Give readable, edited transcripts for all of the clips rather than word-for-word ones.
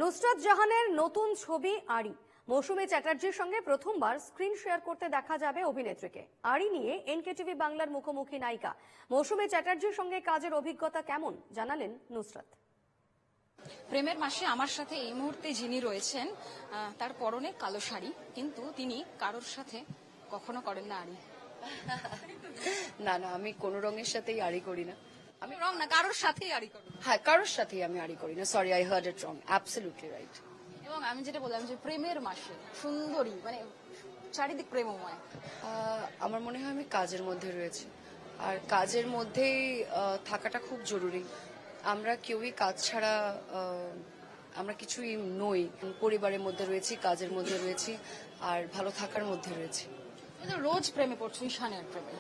নুসরাত জাহানের নতুন ছবি আড়ি। মৌসুমী চ্যাটার্জির সঙ্গে প্রথমবার স্ক্রিন শেয়ার করতে দেখা যাবে অভিনেত্রীকে। আড়ি নিয়ে এনকেটিভি বাংলার মুখোমুখি নায়িকা মৌসুমী চ্যাটার্জির সঙ্গে কাজের অভিজ্ঞতা কেমন জানালেন নুসরাত। প্রেমের মাসে আমার সাথে এই মুহূর্তে যিনি রয়েছেন তার পরনে কালো শাড়ি, কিন্তু তিনি কারোর সাথে কখনো করেন না আড়ি। না না, আমি কোন রঙের সাথেই আড়ি করি না। আমি রং না, কারোর সাথেই আড়ি করেন। হ্যাঁ, কারোর সাথেই আমি আড়ি করি না। Sorry, I hard it wrong. Absolutely right. এবং আমি যেটা বললাম যে প্রেমের মাসে সুন্দরী, মানে চারিদিক প্রেমময়। আমার মনে হয় আমি কাজের মধ্যে রয়েছি, আর কাজের মধ্যেই থাকাটা খুব জরুরি। আমরা কেউই কাজ ছাড়া আমরা কিছুই নই। পরিবারের মধ্যে রয়েছি, কাজের মধ্যে রয়েছি, আর ভালো থাকার মধ্যে রয়েছি। কিন্তু রোজ প্রেমে পড়ছো ঈশানের প্রেমে,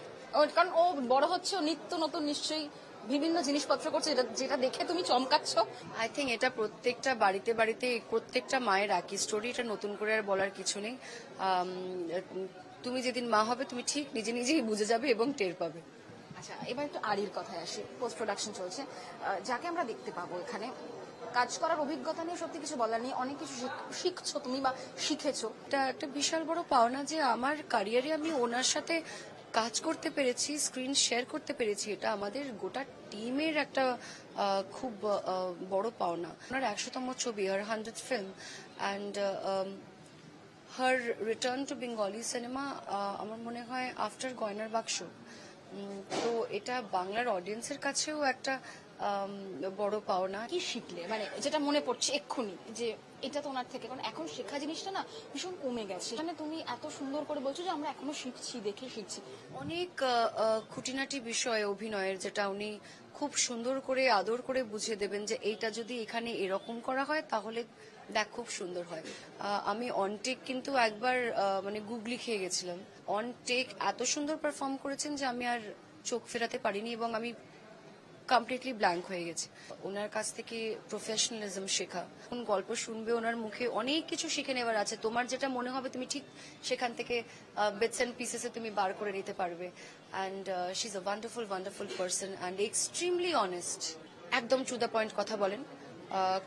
কারণ ও বড় হচ্ছে, ও নিত্য নতুন নিশ্চয়ই বিভিন্ন জিনিসপত্র করছে, যেটা দেখে তুমি চমকাচ্ছ। আই থিঙ্ক এটা প্রত্যেকটা বাড়িতে বাড়িতে প্রত্যেকটা মায়ের একই স্টোরি। এটা নতুন করে আর বলার কিছু নেই। তুমি যেদিন মা হবে তুমি ঠিক নিজে নিজেই বুঝে যাবে এবং টের পাবে। আচ্ছা, এবার একটু আড়ির কথায় আসি। পোস্ট প্রোডাকশন চলছে, যাকে আমরা দেখতে পাবো এখানে কাজ করার অভিজ্ঞতা নিয়ে সত্যি কিছু বলার নেই। অনেক কিছু শিখছো তুমি বা শিখেছো। এটা একটা বিশাল বড় পাওনা যে আমার ক্যারিয়ারে আমি ওনার সাথে কাজ করতে পেরেছি, স্ক্রিন শেয়ার করতে পেরেছি। এটা আমাদের গোটা টিমের একটা খুব বড় পাওনা। ওনার 100তম ছবি, হার 100th film, and her return to Bengali cinema, আমার মনে হয় আফটার গয়নার বাক্স। তো এটা বাংলার অডিয়েন্সের কাছেও একটা বড় পাওনা। কি শিখলে, মানে যেটা মনে পড়ছে এক্ষুনি যে এটা তো ওনার থেকে, কারণ এখন শেখা জিনিসটা না ভীষণ কমে গেছে। মানে তুমি এত সুন্দর করে বলছো যে আমরা এখনো শিখছি, দেখে শিখছি। অনেক খুঁটিনাটি বিষয় অভিনয়ের, যেটা উনি খুব সুন্দর করে আদর করে বুঝিয়ে দেবেন যে এইটা যদি এখানে এরকম করা হয় তাহলে দেখ খুব সুন্দর হয়। আমি অন টেক কিন্তু একবার মানে গুগলি খেয়ে গেছিলাম। অন টেক এত সুন্দর পারফর্ম করেছেন যে আমি আর চোখ ফেরাতে পারিনি এবং আমি কমপ্লিটলি ব্ল্যাঙ্ক হয়ে গেছে। ওনার কাছ থেকে প্রফেশনালিজম শেখা, কোন গল্প শুনবে ওনার মুখে অনেক কিছু শিখে নেওয়ার আছে। তোমার যেটা মনে হবে তুমি ঠিক সেখান থেকে বিটস এন্ড পিসেসে তুমি বার করে নিতে পারবে। And she is a wonderful wonderful person and extremely honest. একদম টু দ্য পয়েন্ট কথা বলেন।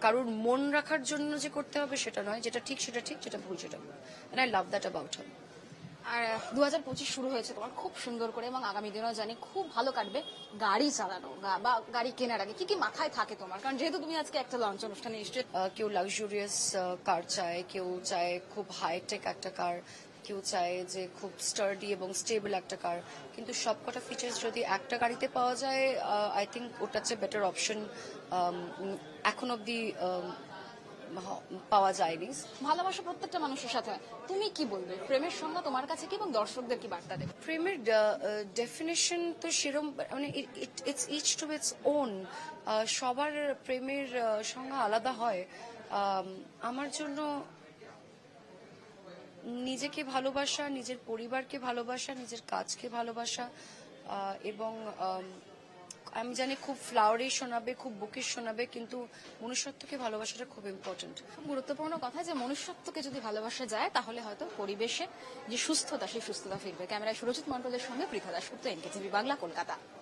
কারোর মন রাখার জন্য যে করতে হবে সেটা নয়, যেটা ঠিক সেটা ঠিক, যেটা ভুল সেটা ভুল। And I love that about him. আর 2025 শুরু হয়েছে তোমার খুব সুন্দর করে, এবং আগামী দিনও জানি খুব ভালো কাটবে। গাড়ি চালানো বা গাড়ি কেনার আগে কি কি মাথায় থাকে তোমার? কারণ যেহেতু তুমি আজকে একটা লঞ্চ অনুষ্ঠানে নিশ্চয়ই কেউ লাক্সুরিয়াস কার চায়, কেউ চায় খুব হাইটেক একটা কার, কেউ চায় যে খুব স্টার্ডি এবং স্টেবল একটা কার। কিন্তু সবকটা ফিচার্স যদি একটা গাড়িতে পাওয়া যায়, আই থিঙ্ক ওটা হচ্ছে বেটার অপশন। এখন অব্দি পাওয়া যায়নি। ভালোবাসা প্রত্যেকটা মানুষের সাথে হয়। তুমি কি বলবে, প্রেমের সংজ্ঞা তোমার কাছে কি, এবং দর্শকদের কি বার্তা দেবে? প্রেমের ডেফিনেশন তো সেরকম, মানে it's each to its own. সবার প্রেমের সংজ্ঞা আলাদা হয়। আমার জন্য নিজেকে ভালোবাসা, নিজের পরিবারকে ভালোবাসা, নিজের কাজকে ভালোবাসা, এবং আমি জানি খুব ফ্লাওয়ারি শোনাবে, খুব বুকিশ শোনাবে, কিন্তু মনুষ্যত্বকে ভালোবাসাটা খুব ইম্পর্টেন্ট। গুরুত্বপূর্ণ কথা যে মনুষ্যত্বকে যদি ভালোবাসা যায় তাহলে হয়তো পরিবেশে যে সুস্থতা, সেই সুস্থতা ফিরবে। ক্যামেরায় সুরজিৎ মন্ডলের সঙ্গে পৃথা দাশগুপ্ত, এনকেটিভি বাংলা, কলকাতা।